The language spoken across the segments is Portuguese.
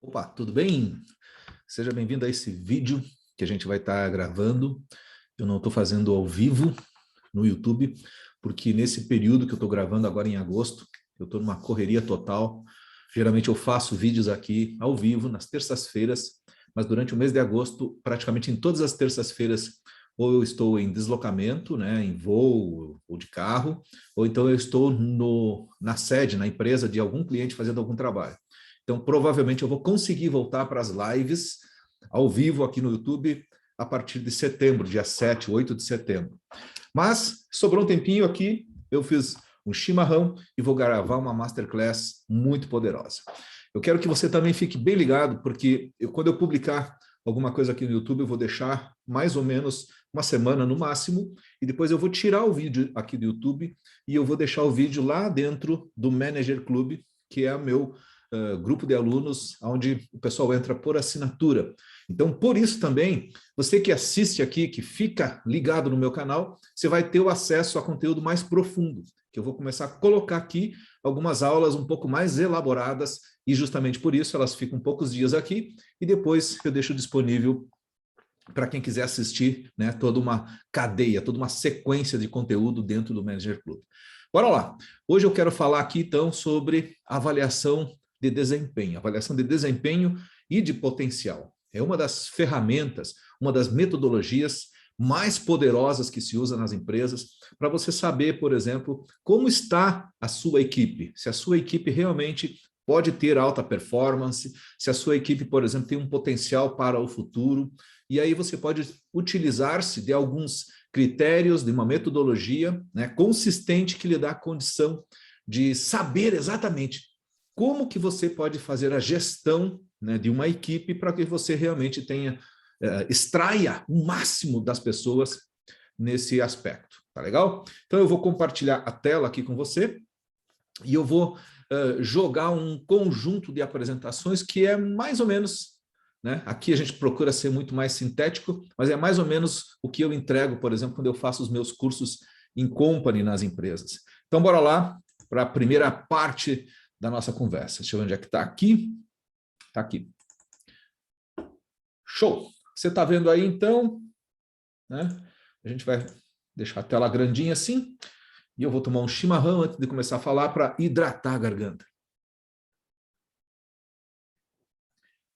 Opa, tudo bem? Seja bem-vindo a esse vídeo que a gente vai estar gravando. Eu não estou fazendo ao vivo no YouTube, porque nesse período que eu estou gravando agora em agosto, eu estou numa correria total. Geralmente eu faço vídeos aqui ao vivo nas terças-feiras, mas durante o mês de agosto, praticamente em todas as terças-feiras, ou eu estou em deslocamento, né, em voo ou de carro, ou então eu estou na sede, na empresa de algum cliente fazendo algum trabalho. Então, provavelmente eu vou conseguir voltar para as lives ao vivo aqui no YouTube a partir de setembro, dia 7, 8 de setembro. Mas sobrou um tempinho aqui, eu fiz um chimarrão e vou gravar uma masterclass muito poderosa. Eu quero que você também fique bem ligado, porque quando eu publicar alguma coisa aqui no YouTube, eu vou deixar mais ou menos uma semana no máximo, e depois eu vou tirar o vídeo aqui do YouTube e eu vou deixar o vídeo lá dentro do Manager Club, que é o meu grupo de alunos, onde o pessoal entra por assinatura. Então, por isso também, você que assiste aqui, que fica ligado no meu canal, você vai ter o acesso a conteúdo mais profundo, que eu vou começar a colocar aqui algumas aulas um pouco mais elaboradas, e justamente por isso elas ficam poucos dias aqui, e depois eu deixo disponível para quem quiser assistir, né, toda uma cadeia, toda uma sequência de conteúdo dentro do Manager Club. Bora lá! Hoje eu quero falar aqui, então, sobre avaliação de desempenho e de potencial. É uma das ferramentas, uma das metodologias mais poderosas que se usa nas empresas para você saber, por exemplo, como está a sua equipe, se a sua equipe realmente pode ter alta performance, se a sua equipe, por exemplo, tem um potencial para o futuro, e aí você pode utilizar-se de alguns critérios, de uma metodologia, né, consistente que lhe dá a condição de saber exatamente como que você pode fazer a gestão, né, de uma equipe para que você realmente tenha, extraia o máximo das pessoas nesse aspecto. Tá legal? Então eu vou compartilhar a tela aqui com você e eu vou jogar um conjunto de apresentações que é mais ou menos, né? Aqui a gente procura ser muito mais sintético, mas é mais ou menos o que eu entrego, por exemplo, quando eu faço os meus cursos em company nas empresas. Então, bora lá para a primeira parte da nossa conversa. Deixa eu ver onde é que está aqui. Está aqui. Show! Você está vendo aí, então, né? A gente vai deixar a tela grandinha assim, e eu vou tomar um chimarrão antes de começar a falar para hidratar a garganta.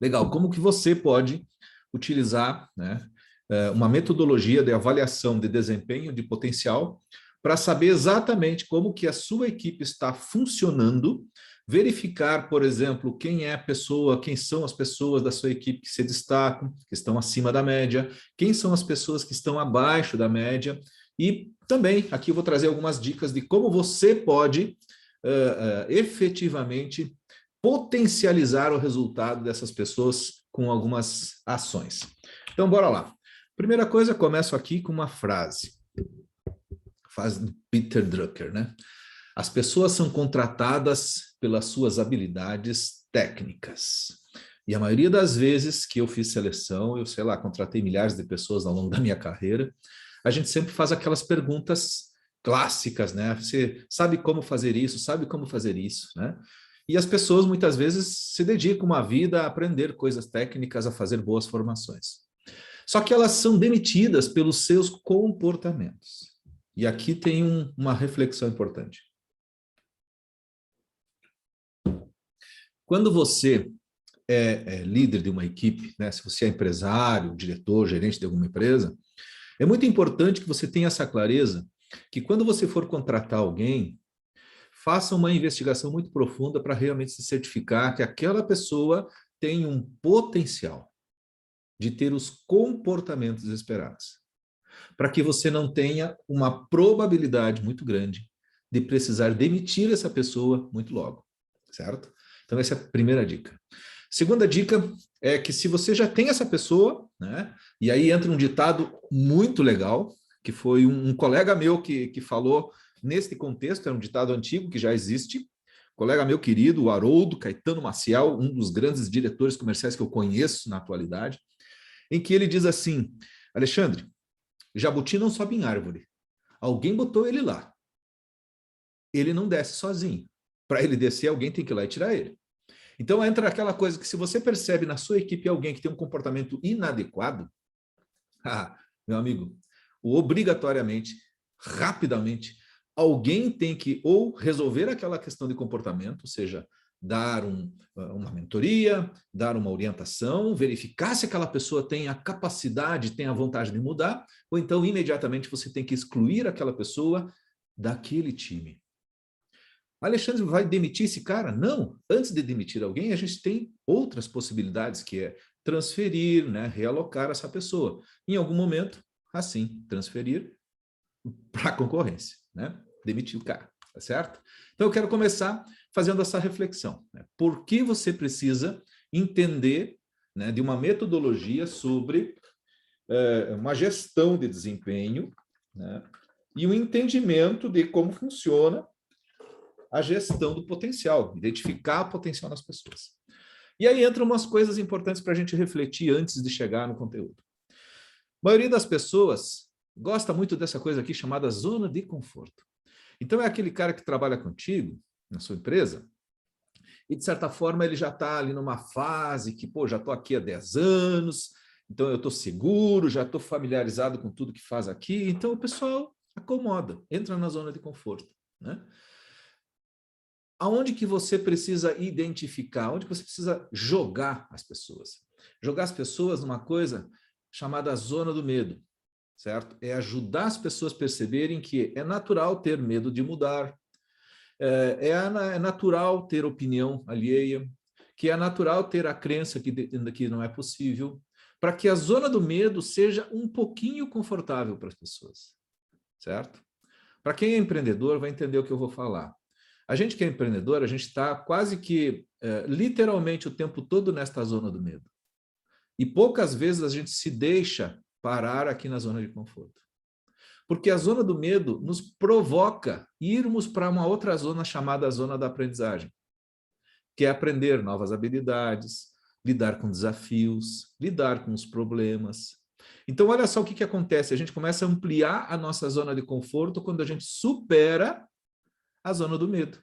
Legal, como que você pode utilizar, né, uma metodologia de avaliação de desempenho, de potencial, para saber exatamente como que a sua equipe está funcionando, verificar, por exemplo, quem é a pessoa, quem são as pessoas da sua equipe que se destacam, que estão acima da média, quem são as pessoas que estão abaixo da média, e também aqui eu vou trazer algumas dicas de como você pode efetivamente potencializar o resultado dessas pessoas com algumas ações. Então, bora lá. Primeira coisa, começo aqui com uma frase do Peter Drucker, né? As pessoas são contratadas pelas suas habilidades técnicas. E a maioria das vezes que eu fiz seleção, eu sei lá, contratei milhares de pessoas ao longo da minha carreira, a gente sempre faz aquelas perguntas clássicas, né? Você sabe como fazer isso, sabe como fazer isso, né? E as pessoas muitas vezes se dedicam uma vida a aprender coisas técnicas, a fazer boas formações. Só que elas são demitidas pelos seus comportamentos. E aqui tem uma reflexão importante. Quando você é líder de uma equipe, né, se você é empresário, diretor, gerente de alguma empresa, é muito importante que você tenha essa clareza que quando você for contratar alguém, faça uma investigação muito profunda para realmente se certificar que aquela pessoa tem um potencial de ter os comportamentos esperados, para que você não tenha uma probabilidade muito grande de precisar demitir essa pessoa muito logo, certo? Então essa é a primeira dica. Segunda dica é que se você já tem essa pessoa, né, e aí entra um ditado muito legal, que foi um colega meu que falou neste contexto, é um ditado antigo que já existe, colega meu querido, o Haroldo Caetano Maciel, um dos grandes diretores comerciais que eu conheço na atualidade, em que ele diz assim: Alexandre, jabuti não sobe em árvore, alguém botou ele lá, ele não desce sozinho, para ele descer alguém tem que ir lá e tirar ele. Então entra aquela coisa que se você percebe na sua equipe alguém que tem um comportamento inadequado, meu amigo, obrigatoriamente, rapidamente, alguém tem que ou resolver aquela questão de comportamento, ou seja, dar uma mentoria, dar uma orientação, verificar se aquela pessoa tem a capacidade, tem a vontade de mudar, ou então imediatamente você tem que excluir aquela pessoa daquele time. Alexandre vai demitir esse cara? Não. Antes de demitir alguém, a gente tem outras possibilidades, que é transferir, né, realocar essa pessoa. Em algum momento, assim, transferir para a concorrência, né? Demitir o cara, tá certo? Então, eu quero começar fazendo essa reflexão. Né? Por que você precisa entender, né, de uma metodologia sobre uma gestão de desempenho, né, e um entendimento de como funciona a gestão do potencial, identificar o potencial nas pessoas. E aí entram umas coisas importantes para a gente refletir antes de chegar no conteúdo. A maioria das pessoas gosta muito dessa coisa aqui chamada zona de conforto. Então é aquele cara que trabalha contigo, na sua empresa, e de certa forma ele já está ali numa fase que, pô, já estou aqui há 10 anos, então eu estou seguro, já estou familiarizado com tudo que faz aqui, então o pessoal acomoda, entra na zona de conforto, né? Aonde que você precisa identificar, onde que você precisa jogar as pessoas? Jogar as pessoas numa coisa chamada zona do medo, certo? É ajudar as pessoas a perceberem que é natural ter medo de mudar, é natural ter opinião alheia, que é natural ter a crença que não é possível, para que a zona do medo seja um pouquinho confortável para as pessoas, certo? Para quem é empreendedor vai entender o que eu vou falar. A gente que é empreendedor, a gente está quase que, literalmente, o tempo todo nesta zona do medo. E poucas vezes a gente se deixa parar aqui na zona de conforto. Porque a zona do medo nos provoca irmos para uma outra zona chamada zona da aprendizagem, que é aprender novas habilidades, lidar com desafios, lidar com os problemas. Então, olha só o que acontece. A gente começa a ampliar a nossa zona de conforto quando a gente supera a zona do medo.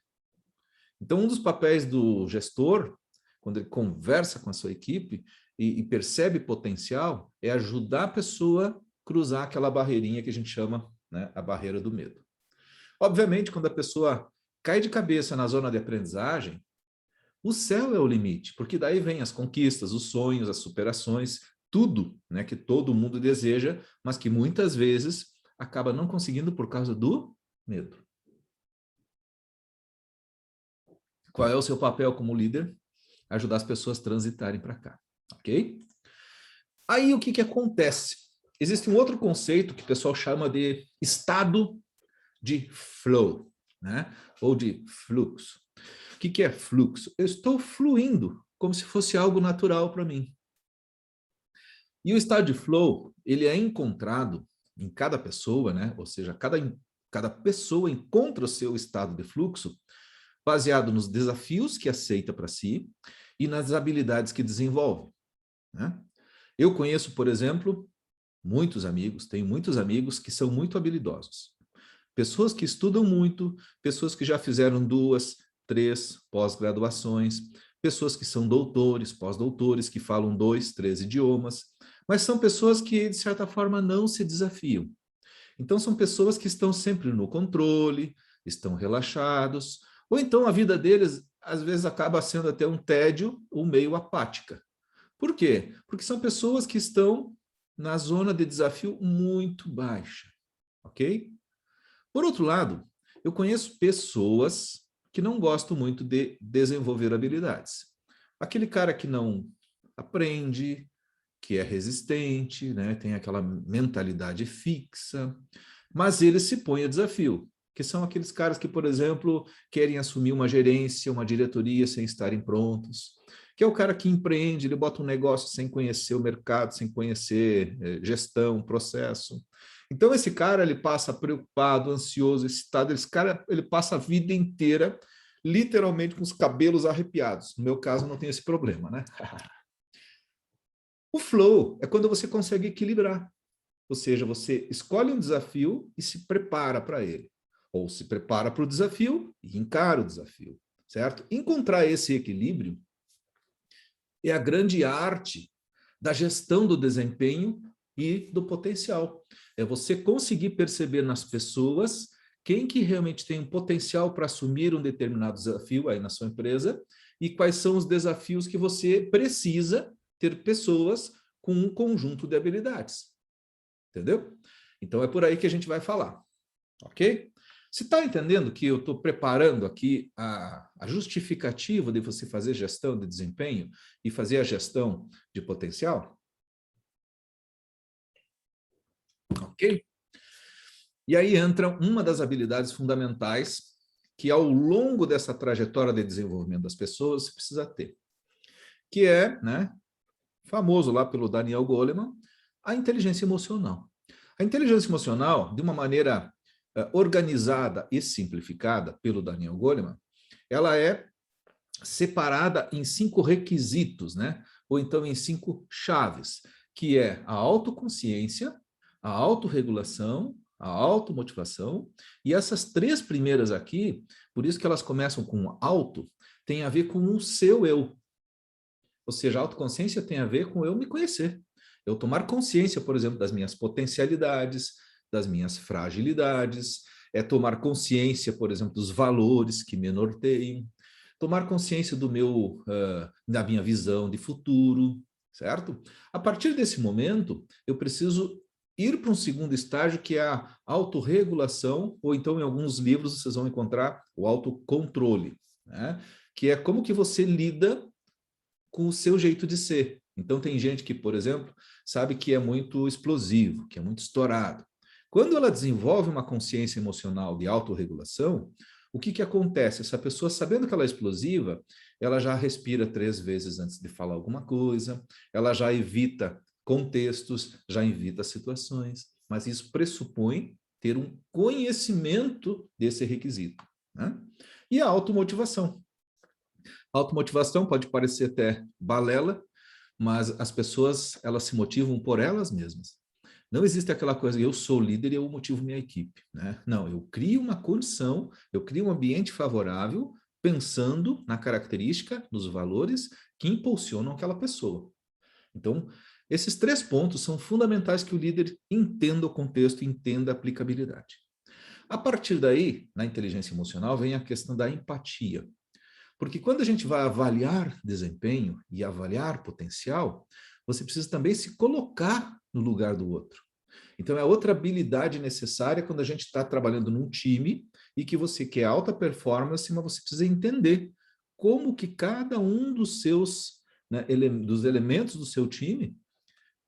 Então, um dos papéis do gestor, quando ele conversa com a sua equipe e percebe potencial, é ajudar a pessoa a cruzar aquela barreirinha que a gente chama, né, a barreira do medo. Obviamente, quando a pessoa cai de cabeça na zona de aprendizagem, o céu é o limite, porque daí vem as conquistas, os sonhos, as superações, tudo, né, que todo mundo deseja, mas que muitas vezes acaba não conseguindo por causa do medo. Qual é o seu papel como líder? Ajudar as pessoas a transitarem para cá, ok? Aí o que acontece? Existe um outro conceito que o pessoal chama de estado de flow, né? Ou de fluxo. O que é fluxo? Eu estou fluindo como se fosse algo natural para mim. E o estado de flow, ele é encontrado em cada pessoa, né? Ou seja, cada pessoa encontra o seu estado de fluxo baseado nos desafios que aceita para si e nas habilidades que desenvolve, né? Eu conheço, por exemplo, tenho muitos amigos que são muito habilidosos. Pessoas que estudam muito, pessoas que já fizeram 2, 3 pós-graduações, pessoas que são doutores, pós-doutores, que falam 2, 3 idiomas, mas são pessoas que, de certa forma, não se desafiam. Então, são pessoas que estão sempre no controle, estão relaxados, ou então a vida deles, às vezes, acaba sendo até um tédio ou meio apática. Por quê? Porque são pessoas que estão na zona de desafio muito baixa, ok? Por outro lado, eu conheço pessoas que não gostam muito de desenvolver habilidades. Aquele cara que não aprende, que é resistente, né? Tem aquela mentalidade fixa, mas ele se põe a desafio, que são aqueles caras que, por exemplo, querem assumir uma gerência, uma diretoria sem estarem prontos, que é o cara que empreende, ele bota um negócio sem conhecer o mercado, sem conhecer gestão, processo. Então esse cara, ele passa preocupado, ansioso, excitado, esse cara, ele passa a vida inteira literalmente com os cabelos arrepiados. No meu caso, não tem esse problema, né? O flow é quando você consegue equilibrar. Ou seja, você escolhe um desafio e se prepara para ele. Ou se prepara para o desafio e encara o desafio, certo? Encontrar esse equilíbrio é a grande arte da gestão do desempenho e do potencial. É você conseguir perceber nas pessoas quem que realmente tem um potencial para assumir um determinado desafio aí na sua empresa e quais são os desafios que você precisa ter pessoas com um conjunto de habilidades. Entendeu? Então é por aí que a gente vai falar, ok? Você está entendendo que eu estou preparando aqui a justificativa de você fazer gestão de desempenho e fazer a gestão de potencial? Ok? E aí entra uma das habilidades fundamentais que ao longo dessa trajetória de desenvolvimento das pessoas você precisa ter, que é, né, famoso lá pelo Daniel Goleman, a inteligência emocional. A inteligência emocional, de uma maneira organizada e simplificada pelo Daniel Goleman, ela é separada em 5 requisitos, né? Ou então em 5 chaves, que é a autoconsciência, a autorregulação, a automotivação, e essas 3 primeiras aqui, por isso que elas começam com auto, tem a ver com o seu eu. Ou seja, a autoconsciência tem a ver com eu me conhecer. Eu tomar consciência, por exemplo, das minhas potencialidades, das minhas fragilidades, é tomar consciência, por exemplo, dos valores que me norteiam, tomar consciência da minha visão de futuro, certo? A partir desse momento, eu preciso ir para um segundo estágio, que é a autorregulação, ou então em alguns livros vocês vão encontrar o autocontrole, né? Que é como que você lida com o seu jeito de ser. Então tem gente que, por exemplo, sabe que é muito explosivo, que é muito estourado. Quando ela desenvolve uma consciência emocional de autorregulação, o que acontece? Essa pessoa, sabendo que ela é explosiva, ela já respira 3 vezes antes de falar alguma coisa, ela já evita contextos, já evita situações, mas isso pressupõe ter um conhecimento desse requisito, né? E a automotivação. A automotivação pode parecer até balela, mas as pessoas, elas se motivam por elas mesmas. Não existe aquela coisa, eu sou líder e eu motivo minha equipe, né? Não, eu crio uma condição, eu crio um ambiente favorável, pensando na característica, nos valores que impulsionam aquela pessoa. Então, esses 3 pontos são fundamentais que o líder entenda o contexto, entenda a aplicabilidade. A partir daí, na inteligência emocional, vem a questão da empatia. Porque quando a gente vai avaliar desempenho e avaliar potencial, você precisa também se colocar no lugar do outro. Então, é outra habilidade necessária quando a gente está trabalhando num time e que você quer alta performance, mas você precisa entender como que cada um dos seus, né, dos elementos do seu time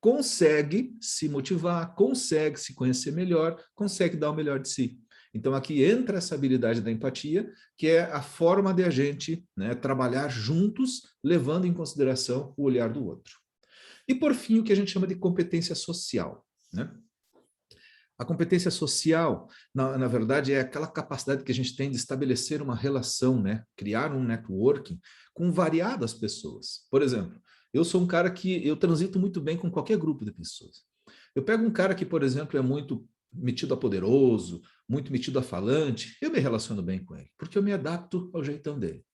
consegue se motivar, consegue se conhecer melhor, consegue dar o melhor de si. Então, aqui entra essa habilidade da empatia, que é a forma de a gente, né, trabalhar juntos, levando em consideração o olhar do outro. E, por fim, o que a gente chama de competência social, né? A competência social, na verdade, é aquela capacidade que a gente tem de estabelecer uma relação, né? Criar um networking com variadas pessoas. Por exemplo, eu sou um cara que eu transito muito bem com qualquer grupo de pessoas. Eu pego um cara que, por exemplo, é muito metido a poderoso, muito metido a falante, eu me relaciono bem com ele, porque eu me adapto ao jeitão dele.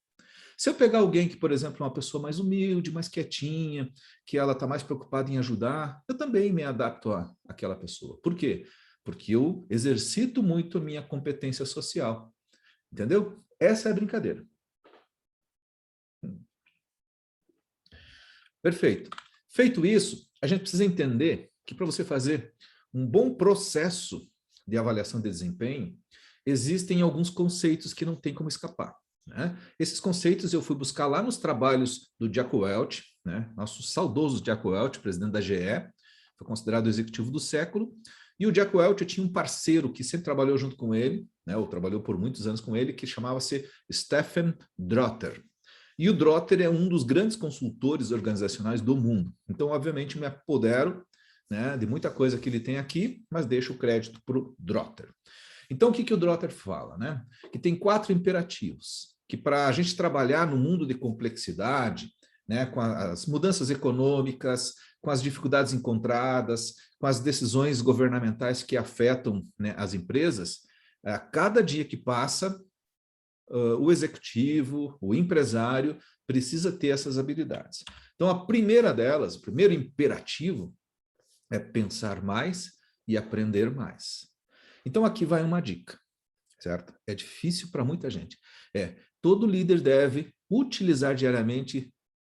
Se eu pegar alguém que, por exemplo, é uma pessoa mais humilde, mais quietinha, que ela está mais preocupada em ajudar, eu também me adapto àquela pessoa. Por quê? Porque eu exercito muito a minha competência social. Entendeu? Essa é a brincadeira. Perfeito. Feito isso, a gente precisa entender que para você fazer um bom processo de avaliação de desempenho, existem alguns conceitos que não tem como escapar, né? Esses conceitos eu fui buscar lá nos trabalhos do Jack Welch, né? Nosso saudoso Jack Welch, presidente da GE, foi considerado o executivo do século, e o Jack Welch tinha um parceiro que sempre trabalhou junto com ele, né? Ou trabalhou por muitos anos com ele, que chamava-se Stephen Drotter. E o Drotter é um dos grandes consultores organizacionais do mundo. Então, obviamente, me apodero, né, de muita coisa que ele tem aqui, mas deixo o crédito para o Drotter. Então, o que o Drotter fala? Né? Que tem 4 imperativos, que para a gente trabalhar no mundo de complexidade, né, com as mudanças econômicas, com as dificuldades encontradas, com as decisões governamentais que afetam, né, as empresas, a cada dia que passa, o executivo, o empresário, precisa ter essas habilidades. Então, a primeira delas, o primeiro imperativo, é pensar mais e aprender mais. Então, aqui vai uma dica, certo? É difícil para muita gente. Todo líder deve utilizar diariamente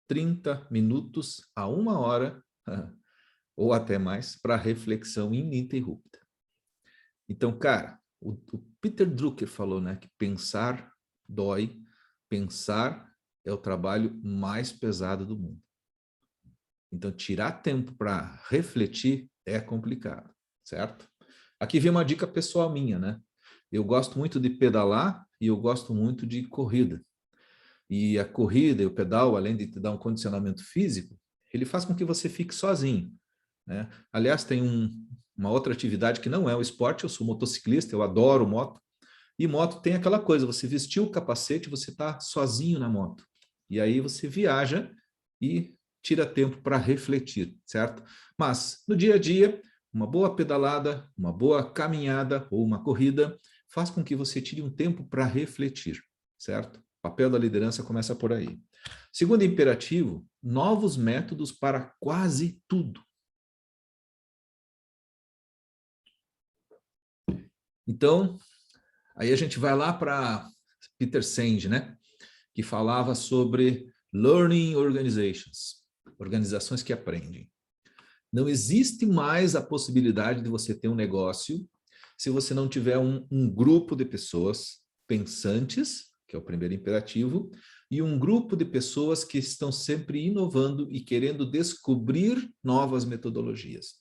30 minutos a 1 hora, ou até mais, para reflexão ininterrupta. Então, cara, o Peter Drucker falou, né, que pensar dói, pensar é o trabalho mais pesado do mundo. Então, tirar tempo para refletir é complicado, certo? Aqui vem uma dica pessoal minha, né? Eu gosto muito de pedalar e eu gosto muito de corrida. E a corrida e o pedal, além de te dar um condicionamento físico, ele faz com que você fique sozinho, né? Aliás, tem uma outra atividade que não é o esporte, eu sou motociclista, eu adoro moto, e moto tem aquela coisa, você vestiu o capacete, você está sozinho na moto. E aí você viaja e tira tempo para refletir, certo? Mas no dia a dia, uma boa pedalada, uma boa caminhada ou uma corrida faz com que você tire um tempo para refletir, certo? O papel da liderança começa por aí. Segundo imperativo, novos métodos para quase tudo. Então, aí a gente vai lá para Peter Senge, né? Que falava sobre Learning Organizations, organizações que aprendem. Não existe mais a possibilidade de você ter um negócio se você não tiver um grupo de pessoas pensantes, que é o primeiro imperativo, e um grupo de pessoas que estão sempre inovando e querendo descobrir novas metodologias.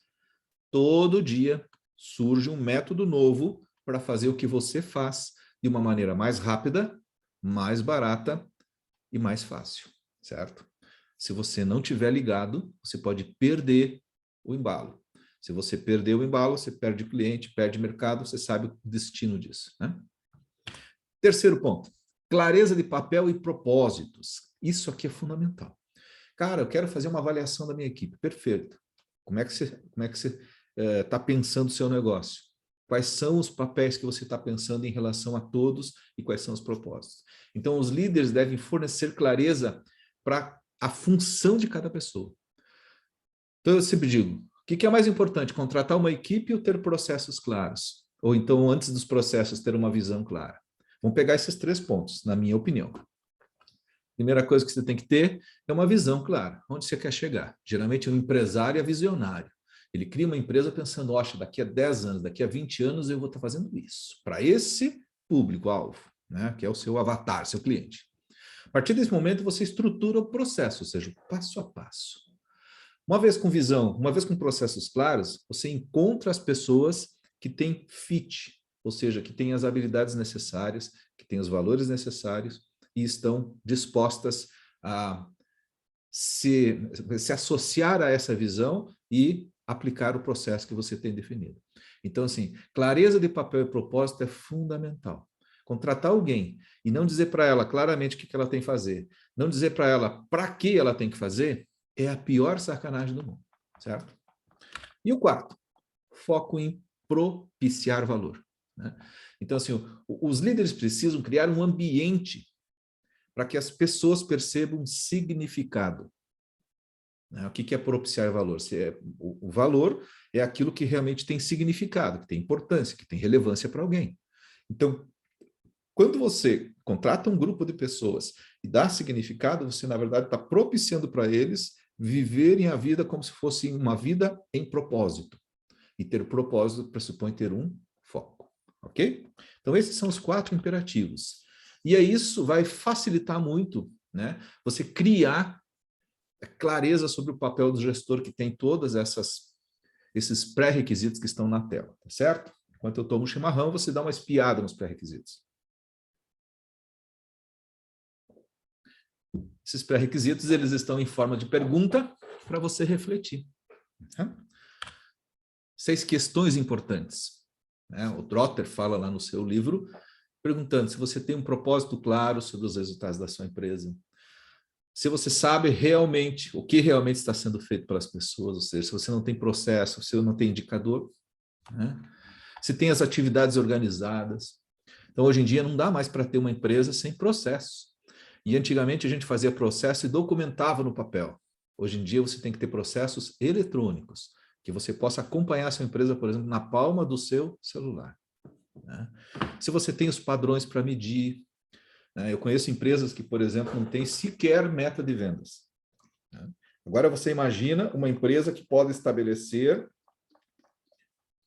Todo dia surge um método novo para fazer o que você faz de uma maneira mais rápida, mais barata e mais fácil, certo? Se você não tiver ligado, você pode perder o embalo. Se você perder o embalo, você perde cliente, perde mercado, você sabe o destino disso, né? Terceiro ponto, clareza de papel e propósitos. Isso aqui é fundamental. Cara, eu quero fazer uma avaliação da minha equipe. Perfeito. Como é que você está pensando o seu negócio? Quais são os papéis que você está pensando em relação a todos e quais são os propósitos? Então, os líderes devem fornecer clareza para a função de cada pessoa. Então, eu sempre digo, o que é mais importante, contratar uma equipe ou ter processos claros? Ou então, antes dos processos, ter uma visão clara? Vamos pegar esses 3 pontos, na minha opinião. Primeira coisa que você tem que ter é uma visão clara, onde você quer chegar. Geralmente, um empresário é visionário. Ele cria uma empresa pensando, oxe, daqui a 10 anos, daqui a 20 anos eu vou estar fazendo isso, para esse público-alvo, né, que é o seu avatar, seu cliente. A partir desse momento, você estrutura o processo, ou seja, passo a passo. Uma vez com visão, uma vez com processos claros, você encontra as pessoas que têm fit, ou seja, que têm as habilidades necessárias, que têm os valores necessários e estão dispostas a se associar a essa visão e aplicar o processo que você tem definido. Então, assim, clareza de papel e propósito é fundamental. Contratar alguém e não dizer para ela claramente o que ela tem que fazer, não dizer para ela para que ela tem que fazer, é a pior sacanagem do mundo, certo? E o quarto, foco em propiciar valor, né? Então, assim, os líderes precisam criar um ambiente para que as pessoas percebam significado. O que é propiciar valor? O valor é aquilo que realmente tem significado, que tem importância, que tem relevância para alguém. Então, quando você contrata um grupo de pessoas e dá significado, você, na verdade, está propiciando para eles viverem a vida como se fosse uma vida em propósito. E ter propósito pressupõe ter um foco, ok? Então, esses são os 4 imperativos. E aí isso vai facilitar muito, né, você criar clareza sobre o papel do gestor que tem todas esses pré-requisitos que estão na tela, tá certo? Enquanto eu tomo o chimarrão, você dá uma espiada nos pré-requisitos. Esses pré-requisitos, eles estão em forma de pergunta para você refletir. 6 questões importantes, né? O Trotter fala lá no seu livro, perguntando se você tem um propósito claro sobre os resultados da sua empresa, se você sabe realmente o que realmente está sendo feito pelas pessoas, ou seja, se você não tem processo, se você não tem indicador, né? Se tem as atividades organizadas, Então, hoje em dia, não dá mais para ter uma empresa sem processos. E antigamente a gente fazia processo e documentava no papel. Hoje em dia você tem que ter processos eletrônicos, que você possa acompanhar a sua empresa, por exemplo, na palma do seu celular. Né? Se você tem os padrões para medir, né? Eu conheço empresas que, por exemplo, não têm sequer meta de vendas. Né? Agora você imagina uma empresa que pode estabelecer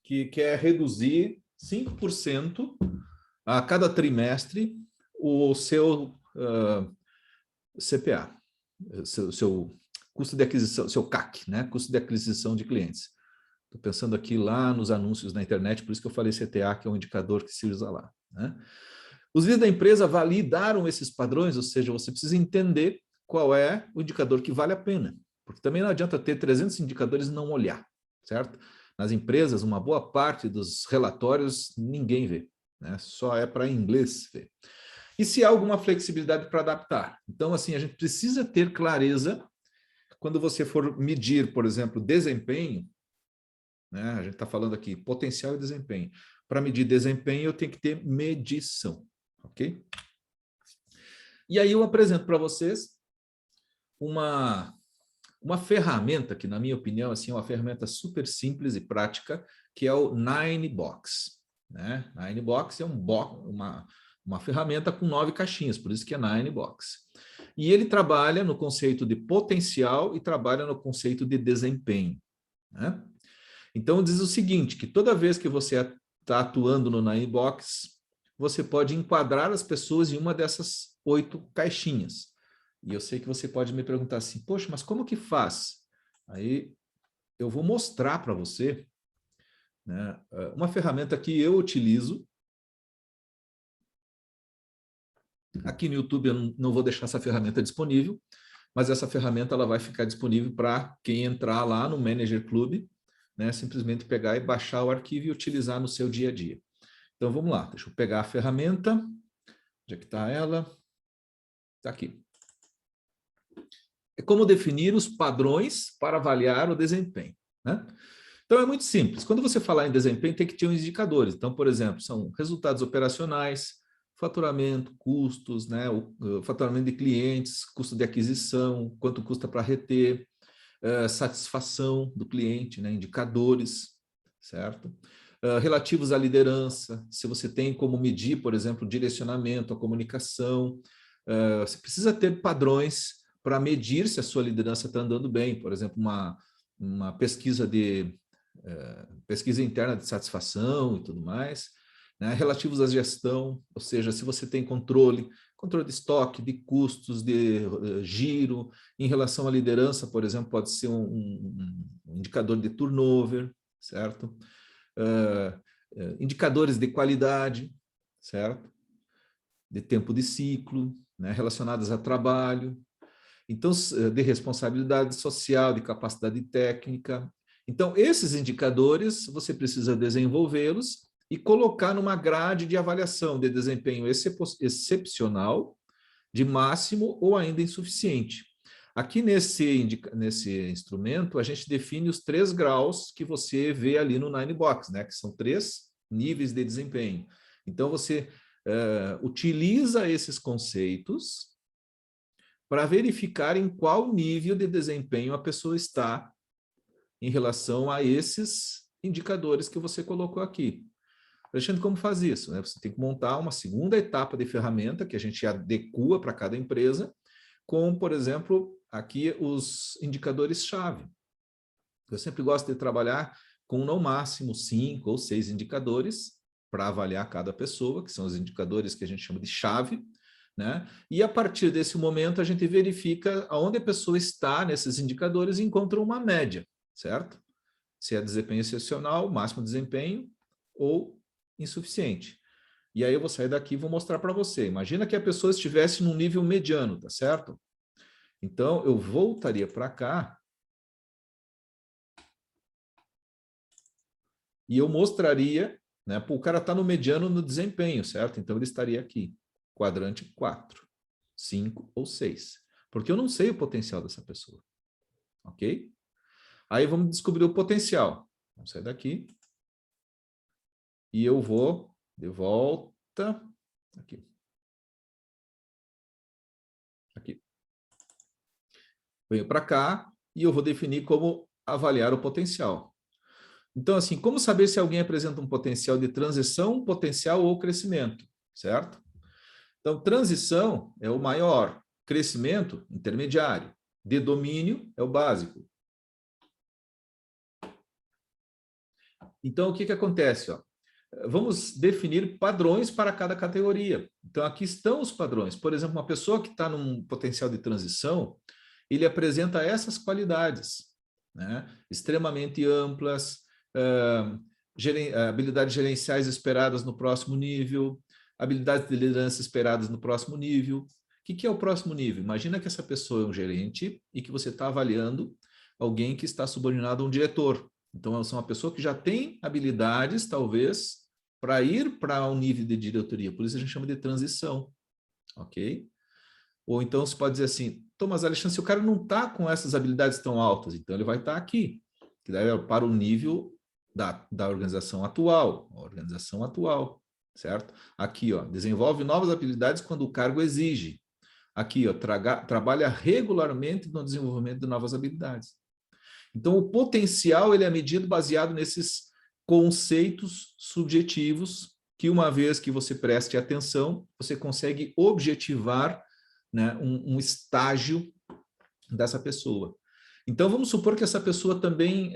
que quer reduzir 5% a cada trimestre o seu CPA, seu custo de aquisição, seu CAC, né? Custo de aquisição de clientes. Estou pensando aqui lá nos anúncios na internet, por isso que eu falei CTA, que é um indicador que se usa lá. Né? Os líderes da empresa validaram esses padrões, ou seja, você precisa entender qual é o indicador que vale a pena. Porque também não adianta ter 300 indicadores e não olhar, certo? Nas empresas, uma boa parte dos relatórios ninguém vê, né? Só é para inglês ver. E se há alguma flexibilidade para adaptar? Então, assim, a gente precisa ter clareza quando você for medir, por exemplo, desempenho, né? A gente está falando aqui potencial e desempenho. Para medir desempenho, eu tenho que ter medição, ok? E aí eu apresento para vocês uma ferramenta que, na minha opinião, assim, é uma ferramenta super simples e prática, que é o Ninebox. Né? Ninebox é uma ferramenta com 9 caixinhas, por isso que é Ninebox. E ele trabalha no conceito de potencial e trabalha no conceito de desempenho. Né? Então, diz o seguinte, que toda vez que você está atuando no Ninebox, você pode enquadrar as pessoas em uma dessas 8 caixinhas. E eu sei que você pode me perguntar assim, poxa, mas como que faz? Aí eu vou mostrar para você, né, uma ferramenta que eu utilizo. Aqui no YouTube eu não vou deixar essa ferramenta disponível, mas essa ferramenta ela vai ficar disponível para quem entrar lá no Manager Club, né, simplesmente pegar e baixar o arquivo e utilizar no seu dia a dia. Então vamos lá, deixa eu pegar a ferramenta. Onde é que está ela? Está aqui. É como definir os padrões para avaliar o desempenho. Né? Então, é muito simples. Quando você falar em desempenho, tem que ter uns indicadores. Então, por exemplo, são resultados operacionais, faturamento, custos, né? o faturamento de clientes, custo de aquisição, quanto custa para reter, satisfação do cliente, né? Indicadores, certo? Relativos à liderança, se você tem como medir, por exemplo, o direcionamento, a comunicação, você precisa ter padrões para medir se a sua liderança está andando bem. Por exemplo, uma pesquisa pesquisa interna de satisfação e tudo mais, né? Relativos à gestão, ou seja, se você tem controle de estoque, de custos, de giro. Em relação à liderança, por exemplo, pode ser um indicador de turnover, certo? Indicadores de qualidade, certo? De tempo de ciclo, né? Relacionados a trabalho. Então, de responsabilidade social, de capacidade técnica. Então, esses indicadores, você precisa desenvolvê-los e colocar numa grade de avaliação de desempenho excepcional, de máximo ou ainda insuficiente. Aqui nesse instrumento, a gente define os 3 graus que você vê ali no Ninebox, né? Que são 3 níveis de desempenho. Então, você utiliza esses conceitos para verificar em qual nível de desempenho a pessoa está em relação a esses indicadores que você colocou aqui. Alexandre, como faz isso? Você tem que montar uma segunda etapa de ferramenta que a gente adequa para cada empresa, com, por exemplo, aqui os indicadores-chave. Eu sempre gosto de trabalhar com no máximo 5 ou 6 indicadores para avaliar cada pessoa, que são os indicadores que a gente chama de chave, né? E a partir desse momento a gente verifica aonde a pessoa está nesses indicadores e encontra uma média, certo? Se é desempenho excepcional, máximo desempenho ou insuficiente. E aí eu vou sair daqui e vou mostrar para você. Imagina que a pessoa estivesse num nível mediano, tá certo? Então eu voltaria para cá e eu mostraria, né? O cara está no mediano no desempenho, certo? Então ele estaria aqui, quadrante 4, 5 ou 6. Porque eu não sei o potencial dessa pessoa. Ok? Aí vamos descobrir o potencial. Vamos sair daqui. E eu vou de volta Aqui. Aqui. Venho para cá e eu vou definir como avaliar o potencial. Então, assim, como saber se alguém apresenta um potencial de transição, potencial ou crescimento, certo? Então, transição é o maior, crescimento, intermediário, de domínio é o básico. Então, o que acontece? Ó? Vamos definir padrões para cada categoria. Então, aqui estão os padrões. Por exemplo, uma pessoa que está num potencial de transição, ele apresenta essas qualidades, né? Extremamente amplas, habilidades gerenciais esperadas no próximo nível, habilidades de liderança esperadas no próximo nível. O que é o próximo nível? Imagina que essa pessoa é um gerente e que você está avaliando alguém que está subordinado a um diretor. Então, são uma pessoa que já tem habilidades, talvez, para ir para um nível de diretoria. Por isso a gente chama de transição, ok? Ou então você pode dizer assim, Thomas Alexandre, se o cara não está com essas habilidades tão altas, então ele vai estar aqui, que daí é para o nível da organização atual, certo? Aqui, ó, desenvolve novas habilidades quando o cargo exige. Aqui, ó, trabalha regularmente no desenvolvimento de novas habilidades. Então, o potencial ele é medido baseado nesses conceitos subjetivos que, uma vez que você preste atenção, você consegue objetivar, né, um estágio dessa pessoa. Então, vamos supor que essa pessoa também,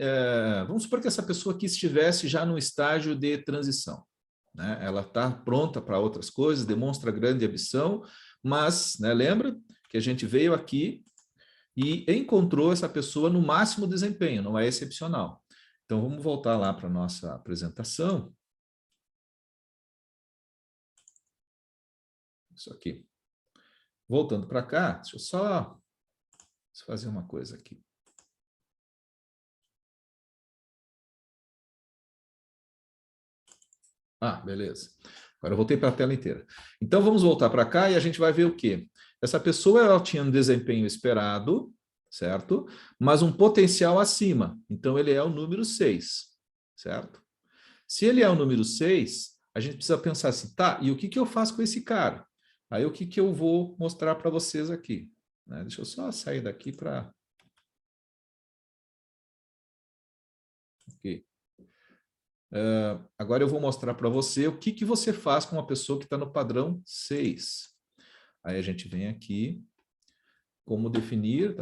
vamos supor que essa pessoa aqui estivesse já no estágio de transição, né? Ela está pronta para outras coisas, demonstra grande ambição, mas, né, lembra que a gente veio aqui e encontrou essa pessoa no máximo desempenho, não é excepcional. Então, vamos voltar lá para a nossa apresentação. Isso aqui. Voltando para cá, deixa eu só fazer uma coisa aqui. Ah, beleza. Agora eu voltei para a tela inteira. Então, vamos voltar para cá e a gente vai ver o quê? Essa pessoa ela tinha um desempenho esperado, certo? Mas um potencial acima. Então, ele é o número 6, certo? Se ele é o número 6, a gente precisa pensar assim, tá, e o que eu faço com esse cara? Aí, o que eu vou mostrar para vocês aqui? Né? Deixa eu só sair daqui para... Okay. Agora eu vou mostrar para você o que você faz com uma pessoa que está no padrão 6. Aí a gente vem aqui, como definir,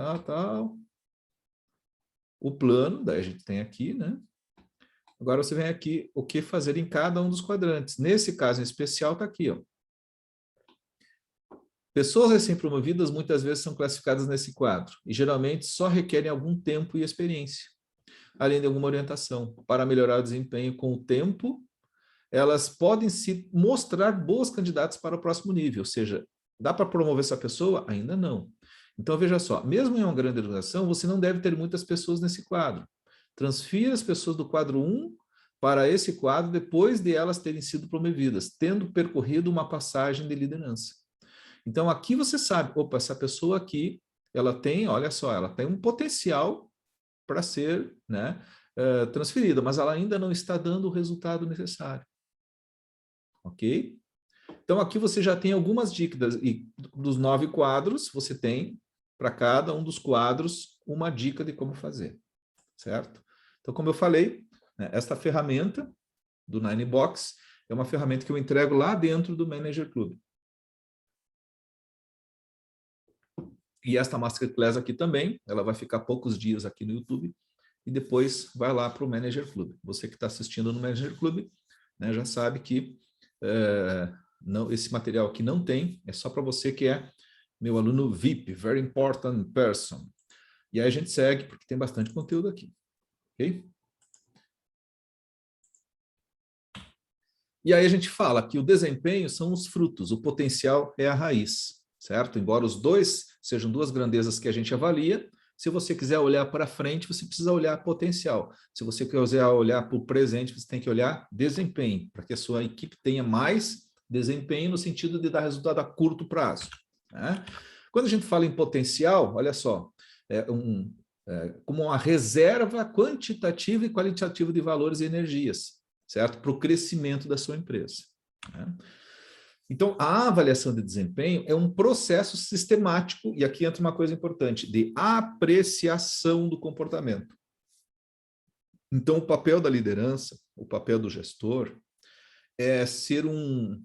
o plano, daí a gente tem aqui, né? Agora você vem aqui, o que fazer em cada um dos quadrantes. Nesse caso em especial, está aqui, ó. Pessoas recém-promovidas muitas vezes são classificadas nesse quadro e geralmente só requerem algum tempo e experiência, além de alguma orientação. Para melhorar o desempenho com o tempo, elas podem se mostrar boas candidatas para o próximo nível, ou seja, dá para promover essa pessoa? Ainda não. Então, veja só, mesmo em uma grande organização, você não deve ter muitas pessoas nesse quadro. Transfira as pessoas do quadro 1 para esse quadro depois de elas terem sido promovidas, tendo percorrido uma passagem de liderança. Então, aqui você sabe, opa, essa pessoa aqui, ela tem, olha só, ela tem um potencial para ser, né, transferida, mas ela ainda não está dando o resultado necessário. Ok? Então, aqui você já tem algumas dicas, e dos 9 quadros, você tem, para cada um dos quadros, uma dica de como fazer, certo? Então, como eu falei, né, esta ferramenta do Ninebox é uma ferramenta que eu entrego lá dentro do Manager Club. E esta Masterclass aqui também, ela vai ficar poucos dias aqui no YouTube, e depois vai lá para o Manager Club. Você que está assistindo no Manager Club, né, já sabe que não, esse material aqui não tem, é só para você que é meu aluno VIP, Very Important Person. E aí a gente segue, porque tem bastante conteúdo aqui. Ok? E aí a gente fala que o desempenho são os frutos, o potencial é a raiz, certo? Embora os dois sejam duas grandezas que a gente avalia, se você quiser olhar para frente, você precisa olhar potencial. Se você quiser olhar para o presente, você tem que olhar desempenho, para que a sua equipe tenha mais desempenho no sentido de dar resultado a curto prazo. Né? Quando a gente fala em potencial, olha só, como uma reserva quantitativa e qualitativa de valores e energias, certo? Para o crescimento da sua empresa. Né? Então, a avaliação de desempenho é um processo sistemático, e aqui entra uma coisa importante, de apreciação do comportamento. Então, o papel da liderança, o papel do gestor, é ser um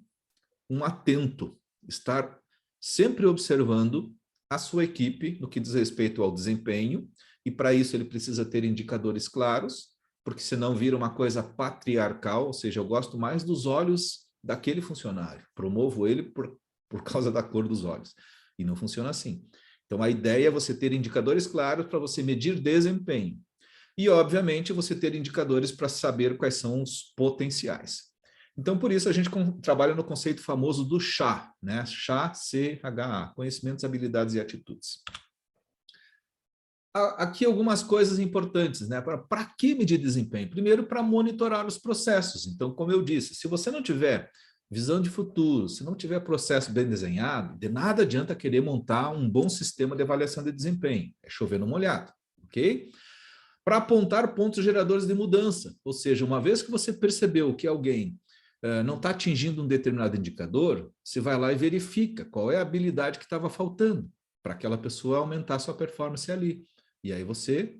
atento, estar sempre observando a sua equipe no que diz respeito ao desempenho, e para isso ele precisa ter indicadores claros, porque senão vira uma coisa patriarcal, ou seja, eu gosto mais dos olhos daquele funcionário, promovo ele por causa da cor dos olhos, e não funciona assim. Então, a ideia é você ter indicadores claros para você medir desempenho, e, obviamente, você ter indicadores para saber quais são os potenciais. Então, por isso, a gente trabalha no conceito famoso do CHA, né? CHA, C-H-A, conhecimentos, habilidades e atitudes. Aqui algumas coisas importantes, né? Para que medir desempenho? Primeiro, para monitorar os processos. Então, como eu disse, se você não tiver visão de futuro, se não tiver processo bem desenhado, de nada adianta querer montar um bom sistema de avaliação de desempenho. É chover no molhado, ok? Para apontar pontos geradores de mudança, ou seja, uma vez que você percebeu que alguém não está atingindo um determinado indicador, você vai lá e verifica qual é a habilidade que estava faltando para aquela pessoa aumentar sua performance ali. E aí você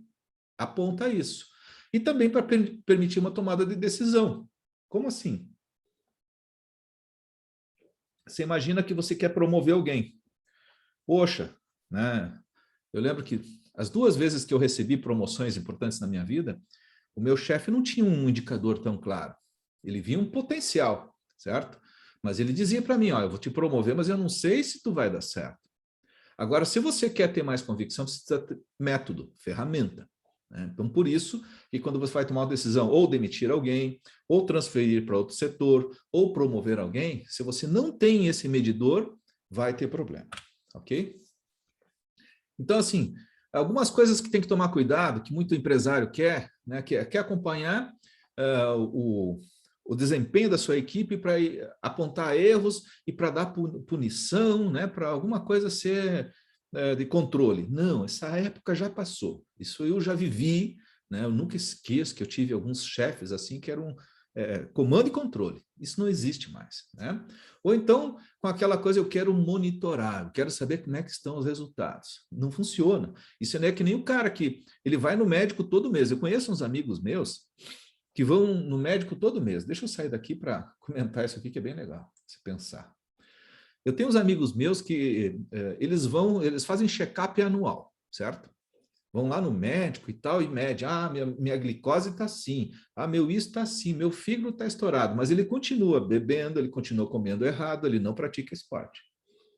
aponta isso. E também para permitir uma tomada de decisão. Como assim? Você imagina que você quer promover alguém. Poxa, né? Eu lembro que as 2 vezes que eu recebi promoções importantes na minha vida, o meu chefe não tinha um indicador tão claro. Ele via um potencial, certo? Mas ele dizia para mim, ó, eu vou te promover, mas eu não sei se tu vai dar certo. Agora, se você quer ter mais convicção, você precisa ter método, ferramenta, né? Então, por isso que quando você vai tomar uma decisão, ou demitir alguém, ou transferir para outro setor, ou promover alguém, se você não tem esse medidor, vai ter problema, ok? Então, assim, algumas coisas que tem que tomar cuidado, que muito empresário quer, né, quer acompanhar o desempenho da sua equipe para apontar erros e para dar punição, né, para alguma coisa ser de controle. Não, essa época já passou. Isso eu já vivi, né, eu nunca esqueço que eu tive alguns chefes assim que eram comando e controle. Isso não existe mais, né? Ou então, com aquela coisa, eu quero monitorar, eu quero saber como é que estão os resultados. Não funciona. Isso não é que nem o cara que ele vai no médico todo mês. Eu conheço uns amigos meus que vão no médico todo mês. Deixa eu sair daqui para comentar isso aqui, que é bem legal, se pensar. Eu tenho uns amigos meus que eles fazem check-up anual, certo? Vão lá no médico e tal, e mede, minha glicose está assim, meu isso está assim, meu fígado está estourado, mas ele continua bebendo, ele continua comendo errado, ele não pratica esporte.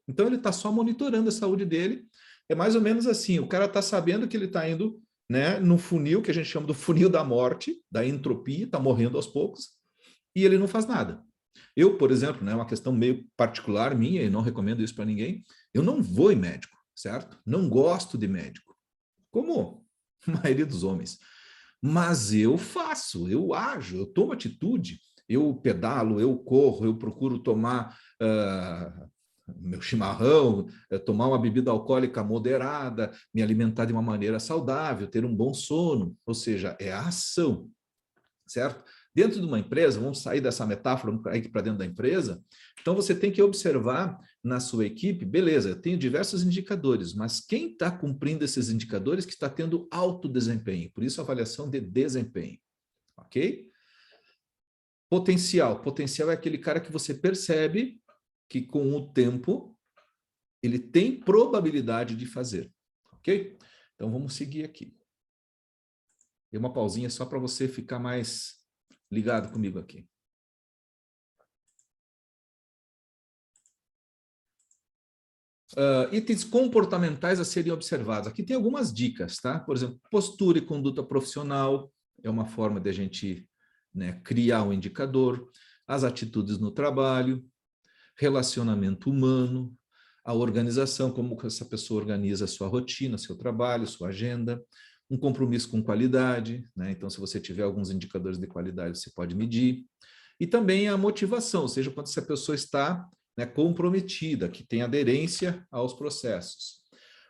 Então ele está só monitorando a saúde dele, é mais ou menos assim, o cara está sabendo que ele está indo, né, no funil, que a gente chama do funil da morte, da entropia, está morrendo aos poucos, e ele não faz nada. Eu, por exemplo, né, uma questão meio particular minha, e não recomendo isso para ninguém, eu não vou em médico, certo? Não gosto de médico. Como a maioria dos homens. Mas eu faço, eu ajo, eu tomo atitude, eu pedalo, eu corro, eu procuro tomar meu chimarrão, tomar uma bebida alcoólica moderada, me alimentar de uma maneira saudável, ter um bom sono, ou seja, é a ação, certo? Dentro de uma empresa, vamos sair dessa metáfora, vamos cair para dentro da empresa, então você tem que observar na sua equipe, beleza, eu tenho diversos indicadores, mas quem está cumprindo esses indicadores que está tendo alto desempenho, por isso a avaliação de desempenho, ok? Potencial é aquele cara que você percebe que com o tempo ele tem probabilidade de fazer, ok? Então vamos seguir aqui. Dei uma pausinha só para você ficar mais ligado comigo aqui. Itens comportamentais a serem observados. Aqui tem algumas dicas, tá? Por exemplo, postura e conduta profissional é uma forma de a gente, né, criar um indicador. As atitudes no trabalho, relacionamento humano, a organização, como essa pessoa organiza a sua rotina, seu trabalho, sua agenda, um compromisso com qualidade, né? Então, se você tiver alguns indicadores de qualidade, você pode medir. E também a motivação, ou seja, quando essa pessoa está, né, comprometida, que tem aderência aos processos.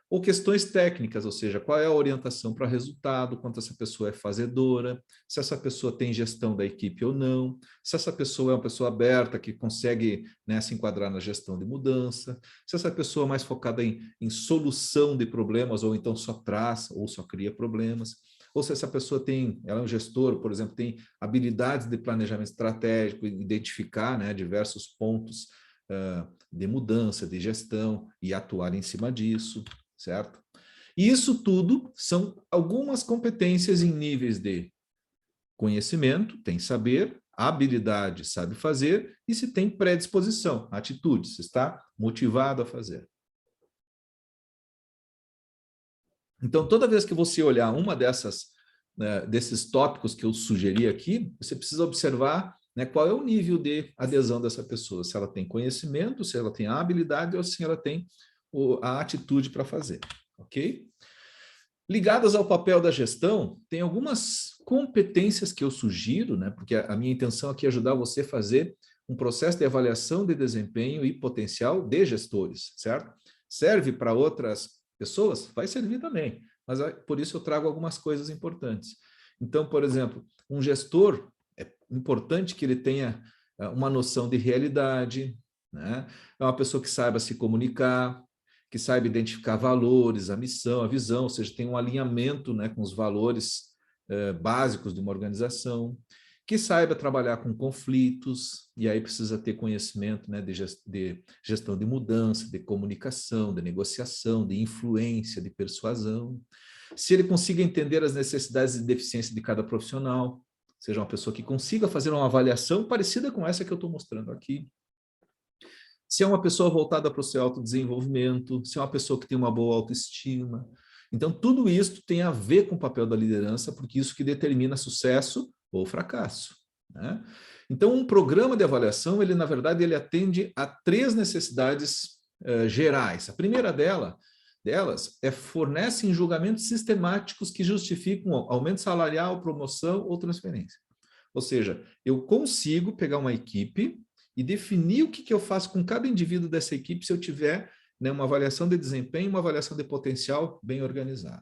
Ou questões técnicas, ou seja, qual é a orientação para resultado, quanto essa pessoa é fazedora, se essa pessoa tem gestão da equipe ou não, se essa pessoa é uma pessoa aberta que consegue, né, se enquadrar na gestão de mudança, se essa pessoa é mais focada em solução de problemas ou então só traz ou só cria problemas, ou se essa pessoa tem, ela é um gestor, por exemplo, tem habilidades de planejamento estratégico, identificar, né, diversos pontos de mudança, de gestão e atuar em cima disso, certo? E isso tudo são algumas competências em níveis de conhecimento, tem saber, habilidade, sabe fazer, e se tem predisposição, atitude, se está motivado a fazer. Então, toda vez que você olhar uma desses tópicos que eu sugeri aqui, você precisa observar, né, qual é o nível de adesão dessa pessoa, se ela tem conhecimento, se ela tem a habilidade ou se ela tem a atitude para fazer, ok? Ligadas ao papel da gestão, tem algumas competências que eu sugiro, né, porque a minha intenção aqui é ajudar você a fazer um processo de avaliação de desempenho e potencial de gestores, certo? Serve para outras pessoas? Vai servir também, mas por isso eu trago algumas coisas importantes. Então, por exemplo, um gestor, é importante que ele tenha uma noção de realidade, né? É uma pessoa que saiba se comunicar, que saiba identificar valores, a missão, a visão, ou seja, tem um alinhamento, né, com os valores básicos de uma organização, que saiba trabalhar com conflitos, e aí precisa ter conhecimento, né, de gestão de mudança, de comunicação, de negociação, de influência, de persuasão. Se ele consiga entender as necessidades e deficiências de cada profissional, seja uma pessoa que consiga fazer uma avaliação parecida com essa que eu estou mostrando aqui. Se é uma pessoa voltada para o seu autodesenvolvimento, se é uma pessoa que tem uma boa autoestima. Então, tudo isso tem a ver com o papel da liderança, porque isso que determina sucesso ou fracasso, né? Então, um programa de avaliação, ele, na verdade, ele atende a 3 necessidades gerais. A primeira delas fornece julgamentos sistemáticos que justificam aumento salarial, promoção ou transferência. Ou seja, eu consigo pegar uma equipe e definir o que eu faço com cada indivíduo dessa equipe se eu tiver, né, uma avaliação de desempenho, uma avaliação de potencial bem organizada.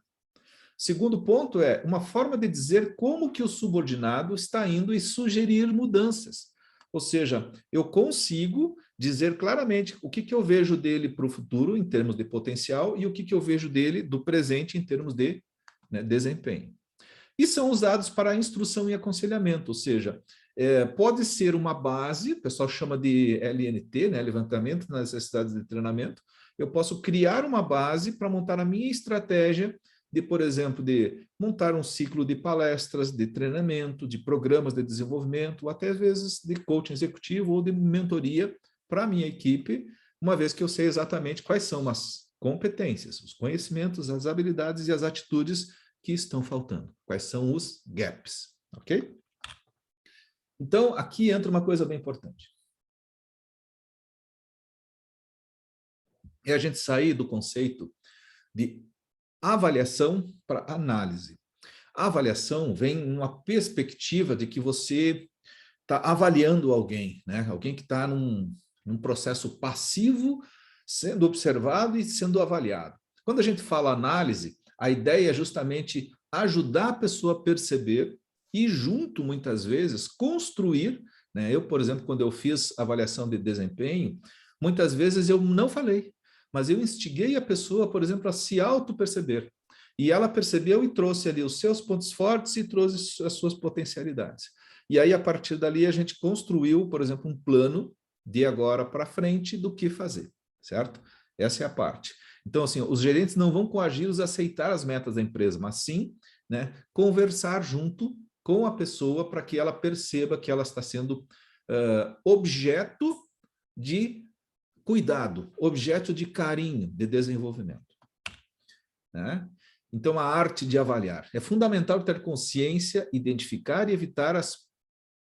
Segundo ponto é uma forma de dizer como que o subordinado está indo e sugerir mudanças. Ou seja, eu consigo dizer claramente o que eu vejo dele para o futuro em termos de potencial e o que eu vejo dele do presente em termos de, né, desempenho. E são usados para instrução e aconselhamento, ou seja, pode ser uma base, o pessoal chama de LNT, né, levantamento das necessidades de treinamento. Eu posso criar uma base para montar a minha estratégia de, por exemplo, de montar um ciclo de palestras, de treinamento, de programas de desenvolvimento, ou até às vezes de coaching executivo ou de mentoria para a minha equipe, uma vez que eu sei exatamente quais são as competências, os conhecimentos, as habilidades e as atitudes que estão faltando, quais são os gaps, ok? Então, aqui entra uma coisa bem importante. É a gente sair do conceito de avaliação para análise. A avaliação vem numa perspectiva de que você está avaliando alguém, né? Alguém que está num processo passivo, sendo observado e sendo avaliado. Quando a gente fala análise, a ideia é justamente ajudar a pessoa a perceber e junto, muitas vezes, construir, né? Eu, por exemplo, quando eu fiz avaliação de desempenho, muitas vezes eu não falei, mas eu instiguei a pessoa, por exemplo, a se auto-perceber. E ela percebeu e trouxe ali os seus pontos fortes e trouxe as suas potencialidades. E aí, a partir dali, a gente construiu, por exemplo, um plano de agora para frente do que fazer, certo? Essa é a parte. Então, assim, os gerentes não vão coagi-los a aceitar as metas da empresa, mas sim, né, conversar junto com a pessoa para que ela perceba que ela está sendo objeto de cuidado, objeto de carinho, de desenvolvimento, né? Então, a arte de avaliar. É fundamental ter consciência, identificar e evitar as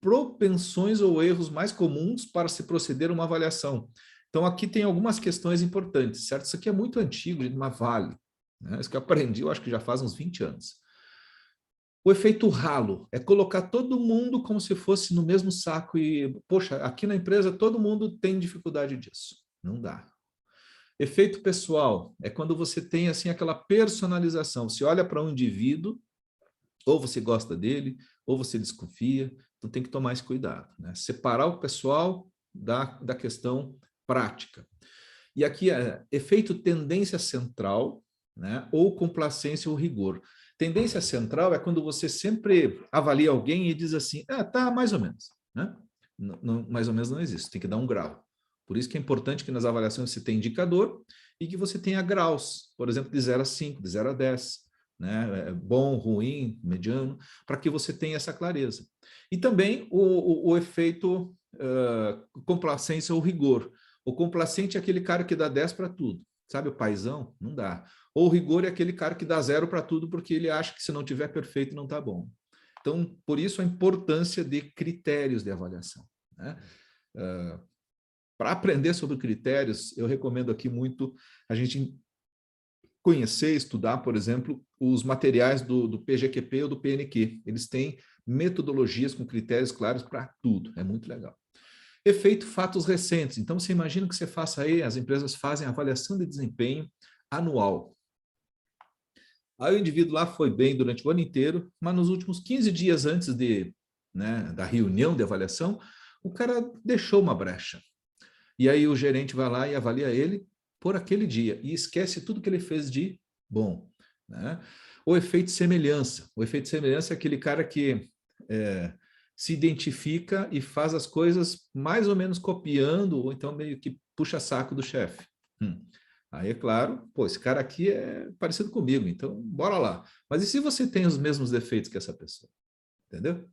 propensões ou erros mais comuns para se proceder a uma avaliação. Então, aqui tem algumas questões importantes, certo? Isso aqui é muito antigo, mas vale, né? Isso que eu aprendi, eu acho que já faz uns 20 anos. O efeito ralo é colocar todo mundo como se fosse no mesmo saco e, poxa, aqui na empresa todo mundo tem dificuldade disso. Não dá. Efeito pessoal é quando você tem assim aquela personalização. Você olha para um indivíduo, ou você gosta dele, ou você desconfia, então tem que tomar esse cuidado, né? Separar o pessoal da questão prática. E aqui é efeito tendência central, né? Ou complacência ou rigor. Tendência central é quando você sempre avalia alguém e diz assim, tá mais ou menos, né? Não, mais ou menos não existe, tem que dar um grau. Por isso que é importante que nas avaliações você tenha indicador e que você tenha graus, por exemplo, de 0 a 5, de 0 a 10, né? Bom, ruim, mediano, para que você tenha essa clareza. E também o efeito complacência ou rigor. O complacente é aquele cara que dá 10 para tudo. Sabe, o paizão? Não dá. Ou o rigor é aquele cara que dá 0 para tudo porque ele acha que se não tiver perfeito não está bom. Então, por isso a importância de critérios de avaliação, né? Para aprender sobre critérios, eu recomendo aqui muito a gente conhecer, estudar, por exemplo, os materiais do PGQP ou do PNQ. Eles têm metodologias com critérios claros para tudo. É muito legal. Efeito fatos recentes. Então, você imagina que você faça aí, as empresas fazem avaliação de desempenho anual. Aí o indivíduo lá foi bem durante o ano inteiro, mas nos últimos 15 dias antes da reunião de avaliação, o cara deixou uma brecha. E aí o gerente vai lá e avalia ele por aquele dia e esquece tudo que ele fez de bom, né? O efeito semelhança. O efeito semelhança é aquele cara que se identifica e faz as coisas mais ou menos copiando, ou então meio que puxa saco do chefe. Aí é claro, esse cara aqui é parecido comigo, então bora lá. Mas e se você tem os mesmos defeitos que essa pessoa? Entendeu?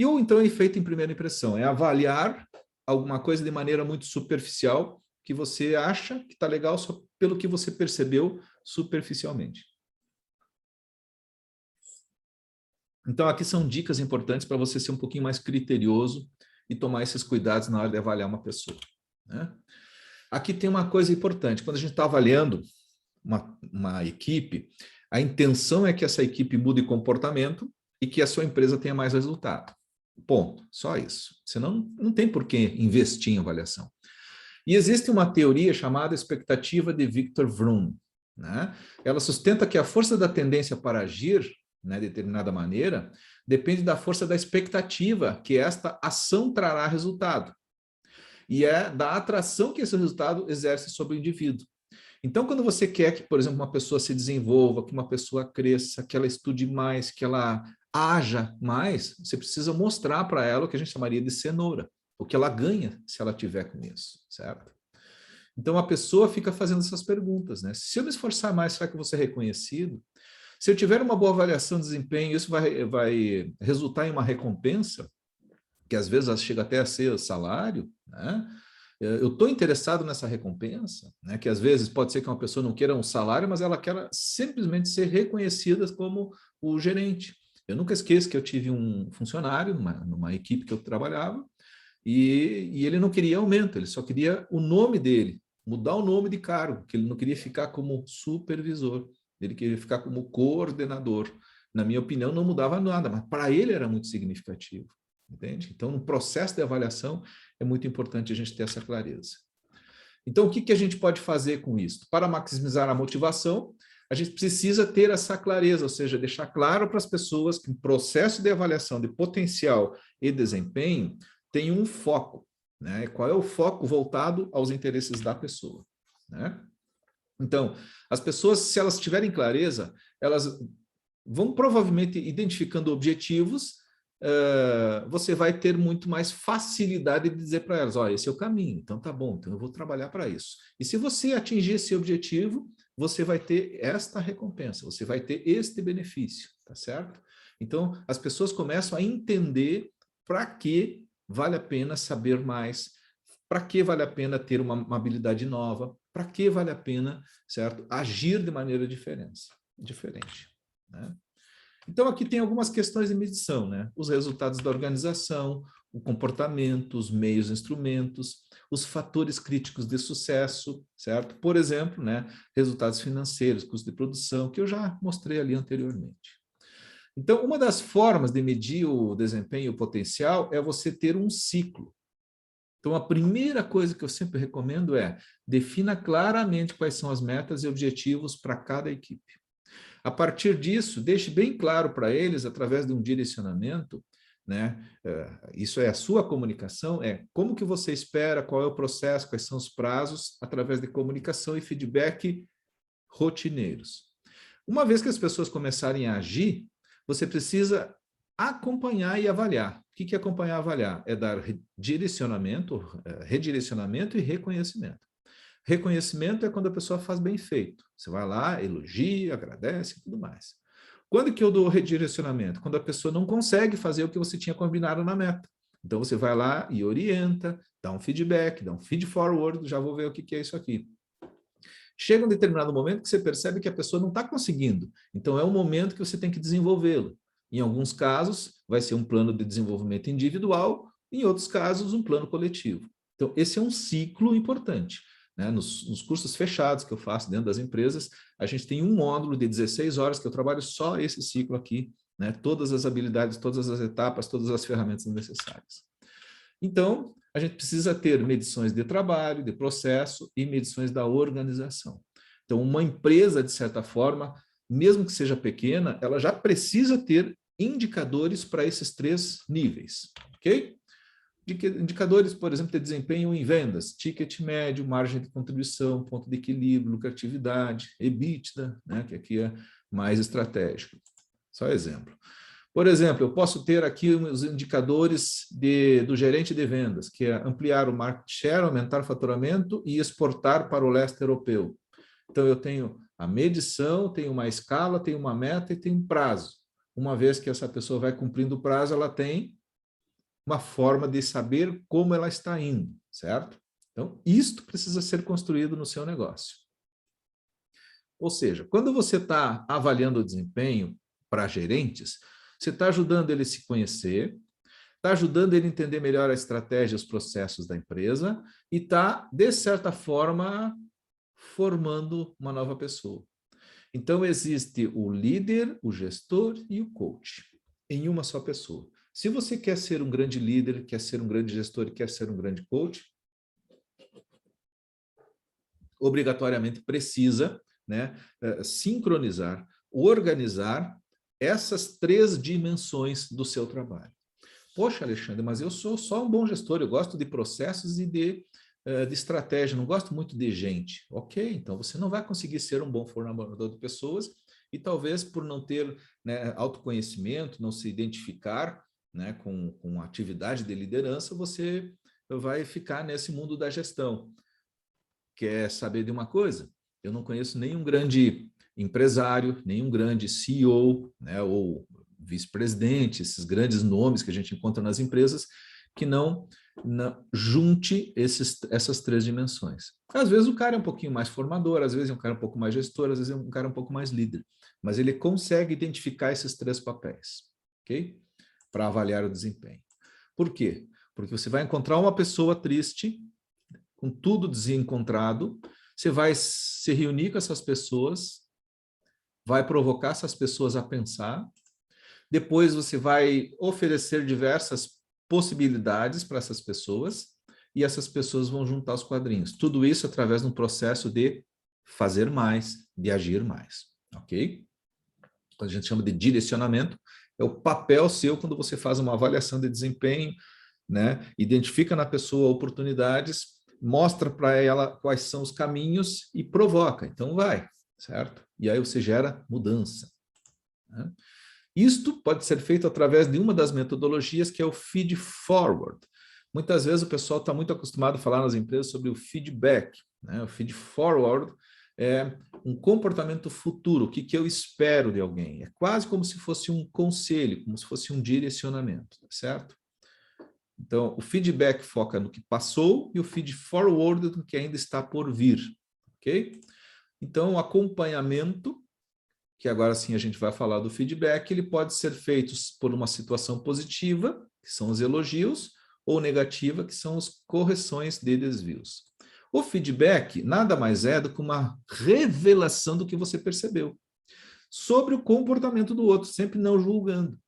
Ou então efeito em primeira impressão, é avaliar alguma coisa de maneira muito superficial, que você acha que está legal só pelo que você percebeu superficialmente. Então, aqui são dicas importantes para você ser um pouquinho mais criterioso e tomar esses cuidados na hora de avaliar uma pessoa, né? Aqui tem uma coisa importante. Quando a gente está avaliando uma equipe, a intenção é que essa equipe mude comportamento e que a sua empresa tenha mais resultado. Ponto. Só isso. Senão, não tem por que investir em avaliação. E existe uma teoria chamada expectativa de Victor Vroom, né? Ela sustenta que a força da tendência para agir, né, de determinada maneira, depende da força da expectativa que esta ação trará resultado. E é da atração que esse resultado exerce sobre o indivíduo. Então, quando você quer que, por exemplo, uma pessoa se desenvolva, que uma pessoa cresça, que ela estude mais, que ela haja mais, você precisa mostrar para ela o que a gente chamaria de cenoura, o que ela ganha se ela tiver com isso, certo? Então, a pessoa fica fazendo essas perguntas, né? Se eu me esforçar mais, será que eu vou ser reconhecido? Se eu tiver uma boa avaliação de desempenho, isso vai resultar em uma recompensa, que às vezes chega até a ser salário, né? Eu estou interessado nessa recompensa, né? Que às vezes pode ser que uma pessoa não queira um salário, mas ela quer simplesmente ser reconhecida como o gerente. Eu nunca esqueço que eu tive um funcionário numa equipe que eu trabalhava e ele não queria aumento, ele só queria o nome dele, mudar o nome de cargo, que ele não queria ficar como supervisor, ele queria ficar como coordenador. Na minha opinião, não mudava nada, mas para ele era muito significativo. Entende? Então, no processo de avaliação, é muito importante a gente ter essa clareza. Então, o que a gente pode fazer com isso? Para maximizar a motivação, a gente precisa ter essa clareza, ou seja, deixar claro para as pessoas que o processo de avaliação de potencial e desempenho tem um foco, né? Qual é o foco voltado aos interesses da pessoa, né? Então, as pessoas, se elas tiverem clareza, elas vão provavelmente identificando objetivos, você vai ter muito mais facilidade de dizer para elas, olha, esse é o caminho, então tá bom, então eu vou trabalhar para isso. E se você atingir esse objetivo, você vai ter esta recompensa, você vai ter este benefício, tá certo? Então, as pessoas começam a entender para que vale a pena saber mais, para que vale a pena ter uma habilidade nova, para que vale a pena, certo, agir de maneira diferente, né? Então, aqui tem algumas questões de medição, né? Os resultados da organização, o comportamento, os meios e instrumentos, os fatores críticos de sucesso, certo? Por exemplo, né, resultados financeiros, custo de produção, que eu já mostrei ali anteriormente. Então, uma das formas de medir o desempenho e o potencial é você ter um ciclo. Então, a primeira coisa que eu sempre recomendo é defina claramente quais são as metas e objetivos para cada equipe. A partir disso, deixe bem claro para eles, através de um direcionamento, né? Isso é a sua comunicação, é como que você espera, qual é o processo, quais são os prazos, através de comunicação e feedback rotineiros. Uma vez que as pessoas começarem a agir, você precisa acompanhar e avaliar. O que é acompanhar e avaliar? É dar redirecionamento e reconhecimento. Reconhecimento é quando a pessoa faz bem feito. Você vai lá, elogia, agradece e tudo mais. Quando que eu dou redirecionamento? Quando a pessoa não consegue fazer o que você tinha combinado na meta. Então, você vai lá e orienta, dá um feedback, dá um feed forward, já vou ver o que é isso aqui. Chega um determinado momento que você percebe que a pessoa não está conseguindo. Então, é um momento que você tem que desenvolvê-lo. Em alguns casos, vai ser um plano de desenvolvimento individual, em outros casos, um plano coletivo. Então, esse é um ciclo importante. Né? Nos cursos fechados que eu faço dentro das empresas, a gente tem um módulo de 16 horas que eu trabalho só esse ciclo aqui, né? Todas as habilidades, todas as etapas, todas as ferramentas necessárias. Então, a gente precisa ter medições de trabalho, de processo e medições da organização. Então, uma empresa, de certa forma, mesmo que seja pequena, ela já precisa ter indicadores para esses 3 níveis, ok? Indicadores, por exemplo, de desempenho em vendas, ticket médio, margem de contribuição, ponto de equilíbrio, lucratividade, EBITDA, né, que aqui é mais estratégico. Só exemplo. Por exemplo, eu posso ter aqui os indicadores do gerente de vendas, que é ampliar o market share, aumentar o faturamento e exportar para o leste europeu. Então, eu tenho a medição, tenho uma escala, tenho uma meta e tenho um prazo. Uma vez que essa pessoa vai cumprindo o prazo, ela tem uma forma de saber como ela está indo, certo? Então, isto precisa ser construído no seu negócio. Ou seja, quando você está avaliando o desempenho para gerentes, você está ajudando ele a se conhecer, está ajudando ele a entender melhor a estratégia e os processos da empresa e está, de certa forma, formando uma nova pessoa. Então, existe o líder, o gestor e o coach em uma só pessoa. Se você quer ser um grande líder, quer ser um grande gestor e quer ser um grande coach, obrigatoriamente precisa, né, sincronizar, organizar essas 3 dimensões do seu trabalho. Poxa, Alexandre, mas eu sou só um bom gestor, eu gosto de processos e de estratégia, não gosto muito de gente. Ok, então você não vai conseguir ser um bom formador de pessoas e talvez por não ter, né, autoconhecimento, não se identificar, né, com a atividade de liderança, você vai ficar nesse mundo da gestão. Quer saber de uma coisa? Eu não conheço nenhum grande empresário, nenhum grande CEO, né, ou vice-presidente, esses grandes nomes que a gente encontra nas empresas, que não junte essas 3 dimensões. Às vezes o cara é um pouquinho mais formador, às vezes é um cara um pouco mais gestor, às vezes é um cara um pouco mais líder, mas ele consegue identificar esses 3 papéis, ok? Para avaliar o desempenho. Por quê? Porque você vai encontrar uma pessoa triste, com tudo desencontrado, você vai se reunir com essas pessoas, vai provocar essas pessoas a pensar, depois você vai oferecer diversas possibilidades para essas pessoas, e essas pessoas vão juntar os quadrinhos. Tudo isso através de um processo de fazer mais, de agir mais, ok? Quando a gente chama de direcionamento, é o papel seu quando você faz uma avaliação de desempenho, né? Identifica na pessoa oportunidades, mostra para ela quais são os caminhos e provoca. Então vai, certo? E aí você gera mudança, né? Isto pode ser feito através de uma das metodologias que é o feed forward. Muitas vezes o pessoal está muito acostumado a falar nas empresas sobre o feedback, né? O feed forward é um comportamento futuro, o que eu espero de alguém. É quase como se fosse um conselho, como se fosse um direcionamento, certo? Então, o feedback foca no que passou e o feed forward no que ainda está por vir, ok? Então, o acompanhamento, que agora sim a gente vai falar do feedback, ele pode ser feito por uma situação positiva, que são os elogios, ou negativa, que são as correções de desvios. O feedback nada mais é do que uma revelação do que você percebeu sobre o comportamento do outro, sempre não julgando.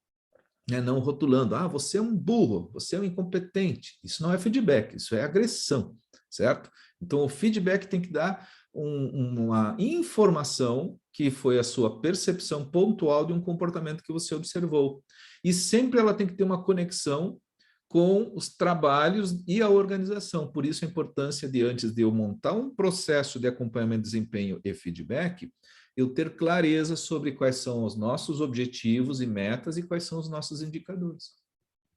né? Não rotulando, ah, você é um burro, você é um incompetente. Isso não é feedback, isso é agressão, certo? Então, o feedback tem que dar uma informação que foi a sua percepção pontual de um comportamento que você observou. E sempre ela tem que ter uma conexão com os trabalhos e a organização. Por isso a importância de, antes de eu montar um processo de acompanhamento de desempenho e feedback, eu ter clareza sobre quais são os nossos objetivos e metas e quais são os nossos indicadores,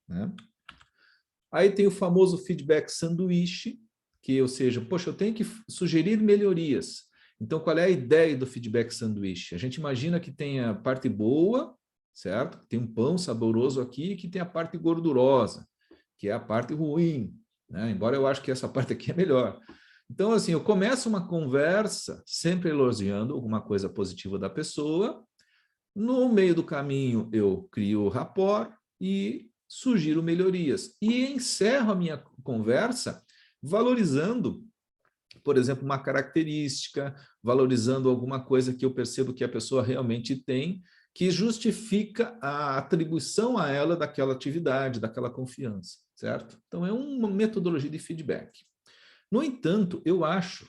né? Aí tem o famoso feedback sanduíche, que, ou seja, poxa, eu tenho que sugerir melhorias. Então, qual é a ideia do feedback sanduíche? A gente imagina que tem a parte boa, certo? Tem um pão saboroso aqui, que tem a parte gordurosa, que é a parte ruim, né? Embora eu acho que essa parte aqui é melhor. Então, assim, eu começo uma conversa sempre elogiando alguma coisa positiva da pessoa. No meio do caminho, eu crio o rapport e sugiro melhorias. E encerro a minha conversa valorizando, por exemplo, uma característica, valorizando alguma coisa que eu percebo que a pessoa realmente tem, que justifica a atribuição a ela daquela atividade, daquela confiança, certo? Então, é uma metodologia de feedback. No entanto, eu acho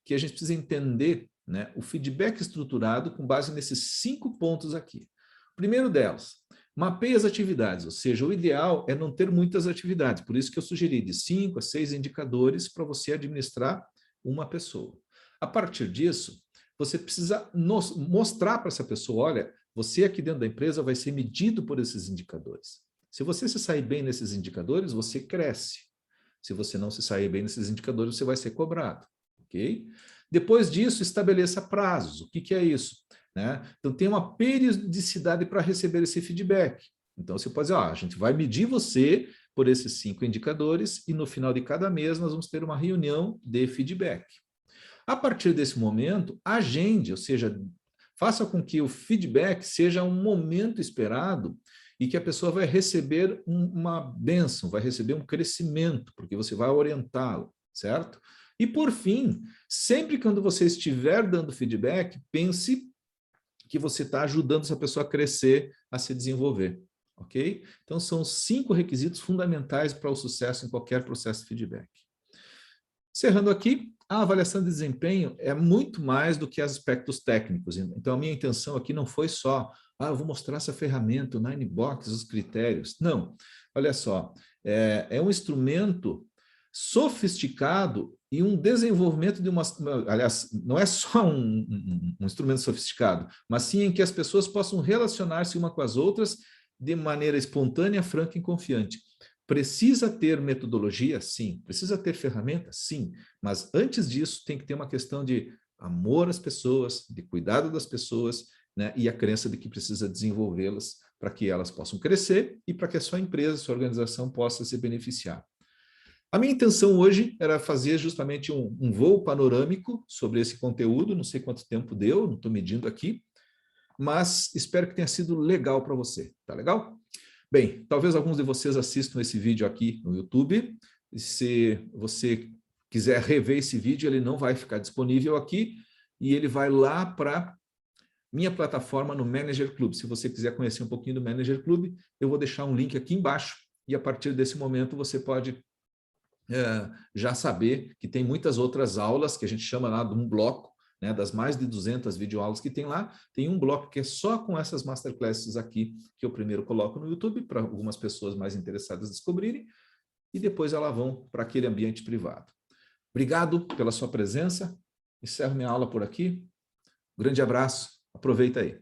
que a gente precisa entender, né, o feedback estruturado com base nesses 5 pontos aqui. O primeiro delas, mapeie as atividades, ou seja, o ideal é não ter muitas atividades, por isso que eu sugeri de 5 a 6 indicadores para você administrar uma pessoa. A partir disso, você precisa mostrar para essa pessoa, olha, você aqui dentro da empresa vai ser medido por esses indicadores. Se você se sair bem nesses indicadores, você cresce. Se você não se sair bem nesses indicadores, você vai ser cobrado. Ok? Depois disso, estabeleça prazos. O que é isso? Né? Então, tem uma periodicidade para receber esse feedback. Então, você pode dizer, a gente vai medir você por esses 5 indicadores e no final de cada mês nós vamos ter uma reunião de feedback. A partir desse momento, agende, ou seja, faça com que o feedback seja um momento esperado e que a pessoa vai receber uma bênção, vai receber um crescimento, porque você vai orientá-lo, certo? E, por fim, sempre quando você estiver dando feedback, pense que você está ajudando essa pessoa a crescer, a se desenvolver, ok? Então, são 5 requisitos fundamentais para o sucesso em qualquer processo de feedback. Encerrando aqui, a avaliação de desempenho é muito mais do que aspectos técnicos. Então, a minha intenção aqui não foi só, eu vou mostrar essa ferramenta, o Ninebox, os critérios. Não, olha só, é um instrumento sofisticado e um desenvolvimento de uma... Aliás, não é só um instrumento sofisticado, mas sim em que as pessoas possam relacionar-se uma com as outras de maneira espontânea, franca e confiante. Precisa ter metodologia? Sim. Precisa ter ferramenta? Sim. Mas antes disso, tem que ter uma questão de amor às pessoas, de cuidado das pessoas, né? E a crença de que precisa desenvolvê-las para que elas possam crescer e para que a sua empresa, a sua organização possa se beneficiar. A minha intenção hoje era fazer justamente um voo panorâmico sobre esse conteúdo, não sei quanto tempo deu, não estou medindo aqui, mas espero que tenha sido legal para você. Tá legal? Bem, talvez alguns de vocês assistam esse vídeo aqui no YouTube. Se você quiser rever esse vídeo, ele não vai ficar disponível aqui e ele vai lá para minha plataforma no Manager Club. Se você quiser conhecer um pouquinho do Manager Club, eu vou deixar um link aqui embaixo e a partir desse momento você pode já saber que tem muitas outras aulas que a gente chama lá de um bloco, né, das mais de 200 videoaulas que tem lá, tem um bloco que é só com essas masterclasses aqui, que eu primeiro coloco no YouTube, para algumas pessoas mais interessadas descobrirem, e depois elas vão para aquele ambiente privado. Obrigado pela sua presença, encerro minha aula por aqui, grande abraço, aproveita aí.